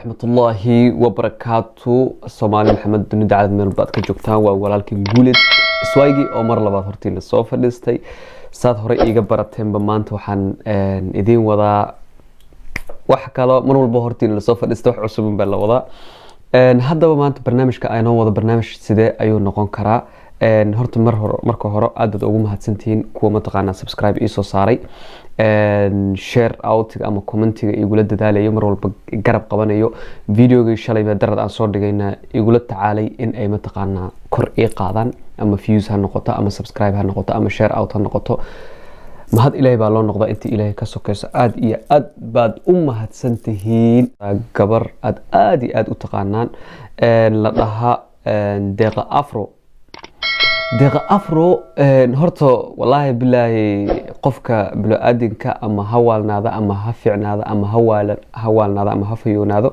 ورحمة الله وبركاته. الصومالي محمد دنيا دعاد من البعض كجوكتان ولكن قولت سوايقي أو مرة لبعض هرتين الصوفة لستي ساد هوري إيقا براتين بمانت وحان إذين وضا وحكالا منو البهرتين الصوفة لستي وحعصوبين بلا وضا هذا بمانت برنامج كأينا وضا برنامج سيدي أيو نقون كرا هرت مركو هورو عدد أقوم هاتسنتين كوا متقانا سبسكرايب إيسو صاري share out ama commentiga igula dadaalayo mar walba garab qabanayo videoga shalay ba darad aan soo dhigayna igula tacaalay in ay mataqaana kor ii qaadaan ama views ha noqoto ama subscribe ha noqoto ama share out ha noqoto mahad ilaahay baa loo noqdaa intii ilaahay ka sokayso aad iyo aad baad u mahadsantihiin gabar aad iyo aad u taqaanaan la dhaha deeqa afro horto wallahi billahi qofka bilo aadinka ama hawaalnaada ama ha fiicnaada ama hawaalnaada ama ha fayoonaado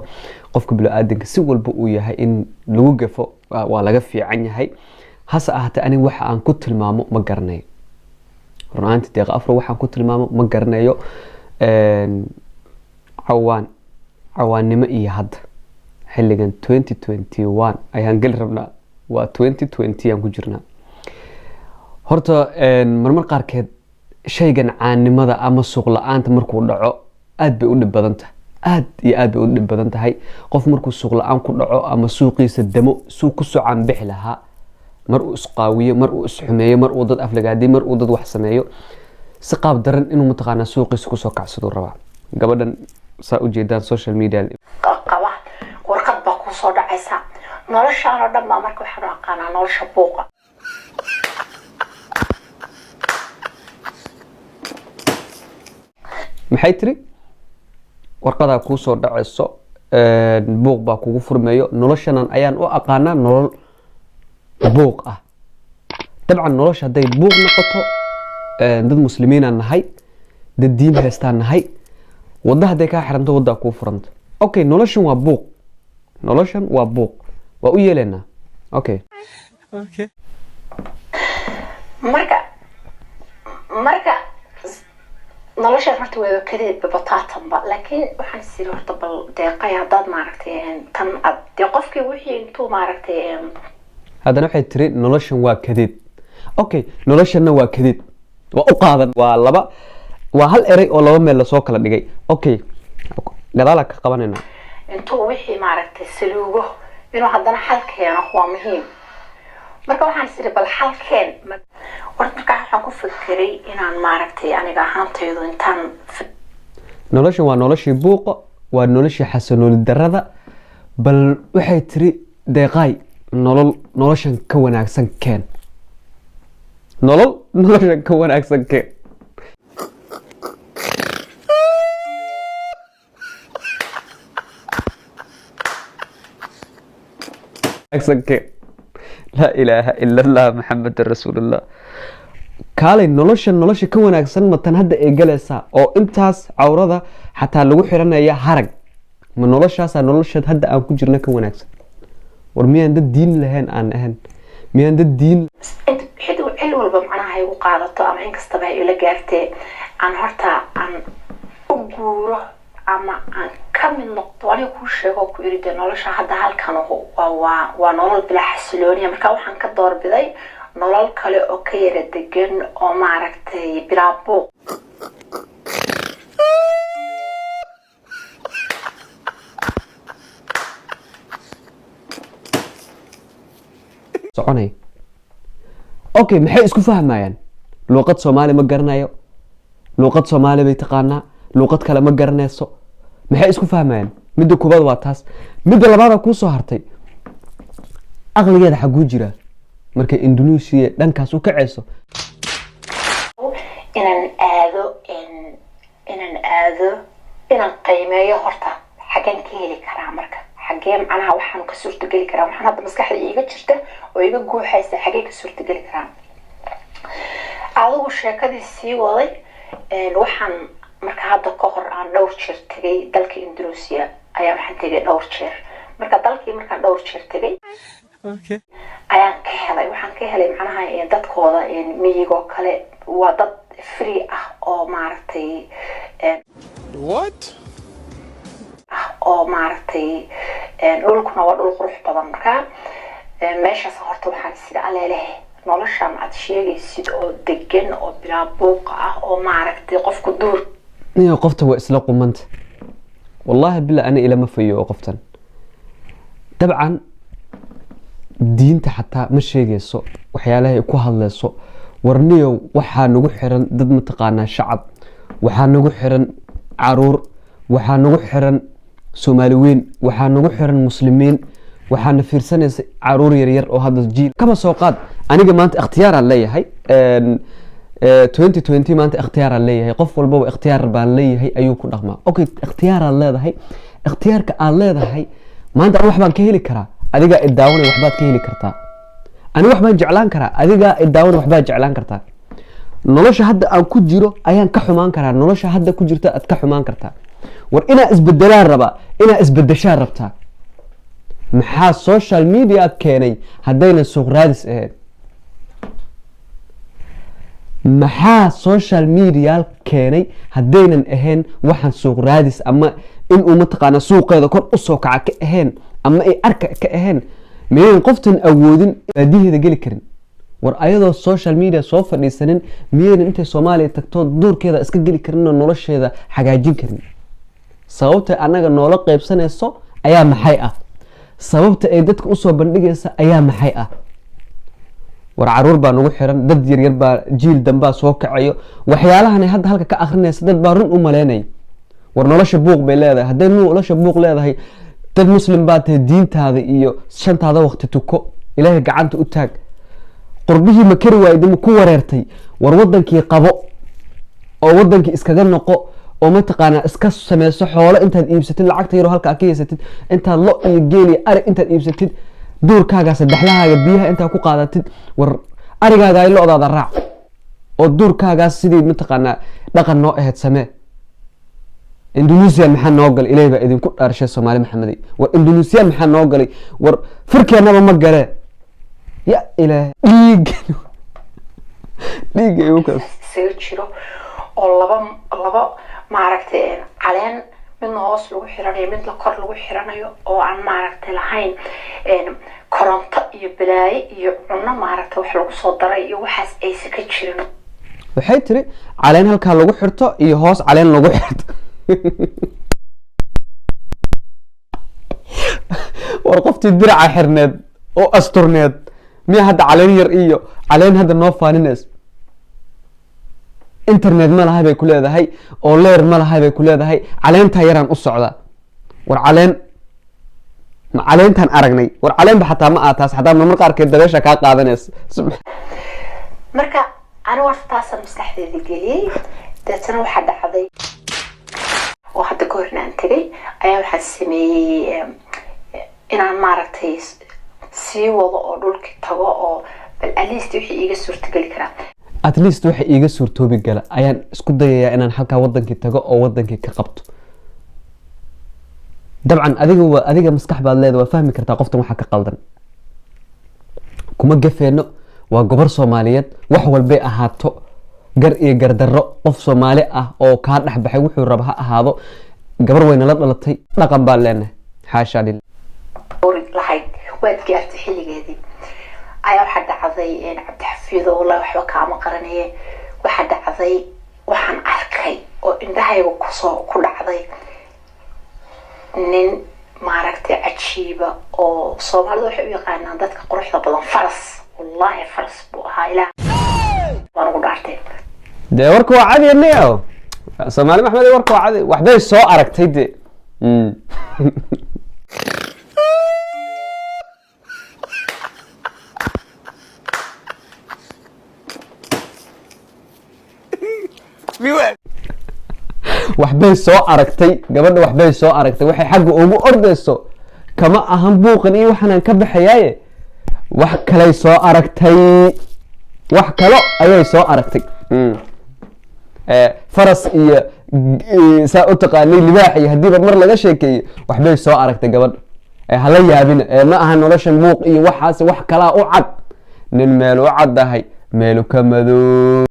qofka bilo aadinka si walba uu yahay in lagu gafo waa laga fiican yahay hase ahaatee aniga waxa aan ku tilmaamo ma garanayo runaanti deeqa afro waxaan ku tilmaamo ma garanayo cawaannimo iyo hadda xilligan 2021 ayaan gali rabnaa waa 2020 aan ku jirnaa horta marmar qaarkeed shaygan caanimada ama suuq la'aanta markuu dhaco aad bay u dhib badan tahay aad iyo aad bay u dhib badan tahay qof markuu suuq la'aan ku dhaco ama suuqiisa damo suuq ku soo bixi lahaa mar uu isqaawiyo mar uu isxumeeyo mar uu dad aflagaadi mar uu dad wax sameeyo si qaab daran inuu mutaqaana suuqiisa ku soo kacsado rabaa gabadhan saa u jeedaan social media qaba warqad baa ku soo dhacaysa noloshaan oo dhan marka waxaan aqaanaa nolosha buuqa maxay tiri warqada ku soo dhacayso buuq baa kugu furmeeyo noloshanan ayaan u aqaanaa nolol buuq ah dabcan nolosha haday buuq noqoto dad muslimiin aan nahay dad diin haystaan nahay wada haday ka xiranto wada ku furanta okay noloshan waa buuq waa u yeelena okay marka nolosha horta way kaliya babatatanba laakiin waxaan sii horta bal deeqay hadaad maaragtay tan ad qofkii wixii intuu maaragtay hadana waxay tiri noloshan waa kadid okay noloshanna waa kadid waa u qaadan waa hal eray oo laba meel la soo kala dhigay okay gadaala ka qabanayna intuu wixii maaragtay saluugo inuu hadana xal keeno waa muhiim marka waxaan sii bal xalkeen warta waxaan ku fikiray inaan maaragtay aniga ahaantaydu intaan noloshan waa noloshii buuqa waa noloshii xasanooli darada bal waxay tiri deeqay noloshan ka wanaagsan keen noloshan ka wanaagsan keen لا إله إلا الله محمد رسول الله كالي nolosha ka wanaagsan matan hadda ay galaysa oo intaas awrada xataa lagu xiranaya harag ma noloshaas hadda aan ku jirna ka wanaagsan war miyaan dad diin lahayn aan ahan miyaan dad diin xiduu cil walba macnaha ay u qaadato ama in kastaba ay la gaartay aan horta aan u guuro ama aan kamid noqdo aniga ku sheego ku iri nolosha hadda halkan waa nolol bila xasilooniya marka waxaan ka doorbiday nolol kale oo ka yara degan oo maaragtay bilaabo soconay okay maxay isku fahmayaan luqad Soomaali ma garanayo luqad Soomaali bay taqaanaa luqad kale ma garanayso maxay isku fahmayaan midda koobaad waa taas midda labaad ku soo hartay aqligeeda xaguu jira markay Indonesia dhankaas u kacayso inaan qiimeeyo horta xagan ka heli karaa marka xagee macnaha waxaan ka suurtagali karaa waxaan hadda maskaxda iiga jirta oo iga guuxaysa xagee ka suurtagali karaa adigu sheekadii sii waday waxaan marka hadda ka hor aan dhowr jeer tagay dalka Indonesia ayaa waxaan tagay dhowr jeer marka dalkii markaan dhowr jeer tagay okay ayaan ka helay macnaha dadkooda miyiga kale waa dad free ah oo maaragtay what oo maaragtay dhulkuna waa dhul qurux badan markaa meeshaas horta waxaan sida aleelehe noloshan aad sheegaysid oo degan oo bilaa buuq ah oo maaragtay qofku duur iyo qofta waa isla qumanta wallahi bilaa ana ila ma fayo qoftan dabcan diinta xataa ma sheegayso waxyaalaha ay ku hadlayso warniyo waxaa nagu xiran dad mataqaanaa shacab waxaa nagu xiran caruur waxaa nagu xiran Soomaali weyn waxaa nagu xiran muslimiin waxaana fiirsanaysa caruur yar yar oo hadda jiil kama soo qaad aniga maanta ikhtiyaar aan leeyahay 2020 maanta ikhtiyaar aan leeyahay qof walba oo ikhtiyaar baan leeyahay ayuu ku dhaqmaa okay ikhtiyaar aan leedahay ikhtiyaarka aan leedahay maanta wax baan ka heli karaa adiga idaawana wax baad ka heli kartaa ani wax baan jeclaan karaa adiga idaawana wax baad jeclaan kartaa nolosha hadda aan ku jiro ayaan ka xumaan karaa nolosha hadda ku jirta aad ka xumaan kartaa war ina isbedelaan raba ina isbedeshaan rabtaa maxaa social media keenay haddayna suuq raadis ahayn maxaa social media keenay haddaynan ahayn waxaan suuq raadis ama in uu mataqaana suuqeeda kor u soo kaca ka ahayn ama ay arka ka ahayn miyay qoftan awoodin baadiheeda geli karin war ayadoo social media soo fadhiisanin miyaynan intay Soomaaliya tagto doorkeeda iska geli karin oo nolosheeda hagaajin karin sababta anaga noola qaybsanayso ayaa maxay ah sababta ay dadka u soo bandhigaysa ayaa maxay ah war caruur baa nagu xiran dad yar yar baa jiil damba soo kacayo waxyaalahan hadda halka ka akhrinaysa dad baa run u maleynay war nolosha buuq bay leedahay haday nolosha buuq leedahay dad muslim baa tahay diintaada iyo shantaada waqti tuko ilaahay gacanta u taag qurbihii ma kari waayday ku wareertay war wadankii qabo oo wadankii iskaga noqo oo ma taqaana iska sameeyso xoolo intaad iibsatid lacagta yar halka ka yeesatid intaad lo iyo geel iyo ari intaad iibsatid duurkaaga saddexlahaaga biyaha inta ku qaadatid war arigaaga ay loodaada raac oo duurkaaga sidii ma taqaana dhaqan noo ahayd samee Indonesia maxaa noo gal ilayba idinku dharshay Soomaali Maxamedi war Indonesia maxaa noo galay war firkeenaba ma gare ya ilaahay dhiig ay u kaas soo jiro oo laba maaragtay caleen midna hoos lagu xiranayo midna kor lagu xiranayo oo aan maaragtay lahayn koronto iyo balaaye iyo cunno maaragtay wax lagu soo daray iyo waxaas aysan ka jirin waxay tiri caleen halka lagu xirto iyo hoos caleen lagu xirto war qoftii diraca xirneed oo asturneed miya hadda caleen yar iyo caleen hadda noo faaninays internet ma lahay bay ku leedahay oo leer ma lahay bay ku leedahay caleenta yaraan u socda war caleentan aragnay war caleen ba xataa ma aataas xataa mar qaarkeed dabeesha ka qaadanays marka ana wartaas maskaxdeeda geliyay dadana waxa dhacday oo hadda goornaan tagay ayaa waxa sameeyay inaan maaragtay sii wado oo dhulkii tago oo bal at least wixii iga suurtagali karaa at least waxa iga suurtoobi gala ayaan isku dayayaa inaan halka wadankii tago oo wadankii ka qabto dabcan adiga maskax baad leedahay waa fahmi kartaa qoftan waxa ka qaldan kuma gafeeno waa gobar Soomaaliyeed wax walba ahaato gar iyo gardarro qof Soomaali ah oo ka dhaxbaxay wuxuu raba ha ahaado gabar weyna la dhalatay dhaqan baa leenahay xaasha lil lahayd waad gaartay xilligeedii ayaa waxa dhacday in Cabdixafiid wallahi waxba kaama qaranayay waxa dhacday waxaan arkay oo indhahayga ku dhacday nin maaragtay cajiiba oo Soomaalidu waxay u yaqaanaan dadka quruxda badan faras wallahi faras buu ahaa waan ugu dhaartay de warku waa cadi neeyo Soomaali Maxamed warku waa cadi waxbay soo aragtay de waxbay soo aragtay gabadha waxbay soo aragtay waxay xagga ugu ordayso kama ahan buuqan iyo waxaan ka baxayay wax kale soo aragtay wax kale ayay soo aragtay faras iyo saa u taqaanay libaax iyo hadii mar laga sheekeeyo waxbay soo aragtay gabadha hala yaabin ma ahan noloshan buuq iyo waxaas wax kala u cad nin meel u cadahay meel ka madow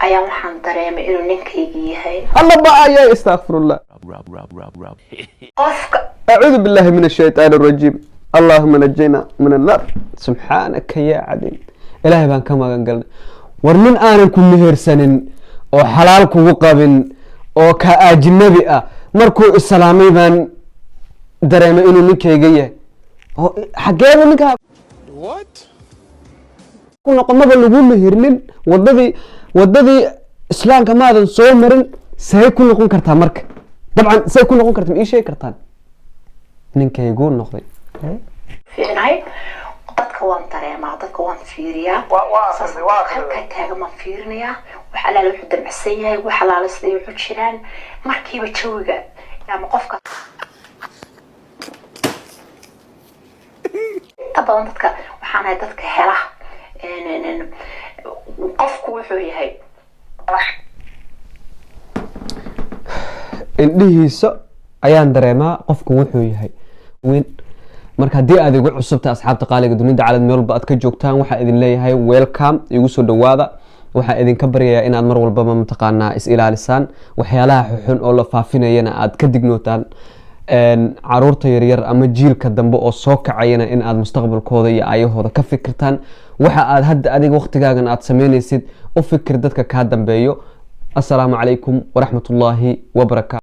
ayaa waxaan dareemay inuu ninkaygii yahay الله بقى يا استغفر الله qofka أعوذ بالله من الشيطان الرجيم اللهم نجينا من النار سبحانك يا عديم إلهي بان كما قال ورمن آنا كل مهرسن أو حلالك وقابن أو كأجنبي مركو السلامي بان دريم إنو نكي جيه حقيقة نكا What? كنا قمنا بلغون مهرنين وددي إسلام كما هذا صومرن سيكون نقون كرتا مرك طبعا سيكون نقون كرتا إيش كرتان نكي يقول نقضي fiicnay dadka waan dareemaa dadka waan fiiriyaa halka taagan ma fiirinayaa wax alaala wuxuu damacsan yahay wax alaala siday wuxuu jiraan markiiba jawiga ama qofka badan dadka waxaan ahay dadka hela qofku wuxuu yahay indhihiisa ayaan dareemaa qofku wuxuu yahay weyn marka hadii aad igu cusubta asxaabta qaaliga dunida caalad meel walba aad ka joogtaan waxa idin leeyahay welcome igu soo dhawaada waxa idin ka baryayaa inaad mar walba mataqaanaa is ilaalisaan waxyaalaha xun oo la faafinayana aad ka dignootaan caruurta yaryar ama jiilka dambe oo soo kacayana in aad mustaqbalkooda iyo ayahooda ka fikirtaan waxa aad hadda adiga waqtigaagan aad sameynaysid u fikir dadka ka dambeeyo assalaamu calaykum waraxmatullaahi wabarakaatu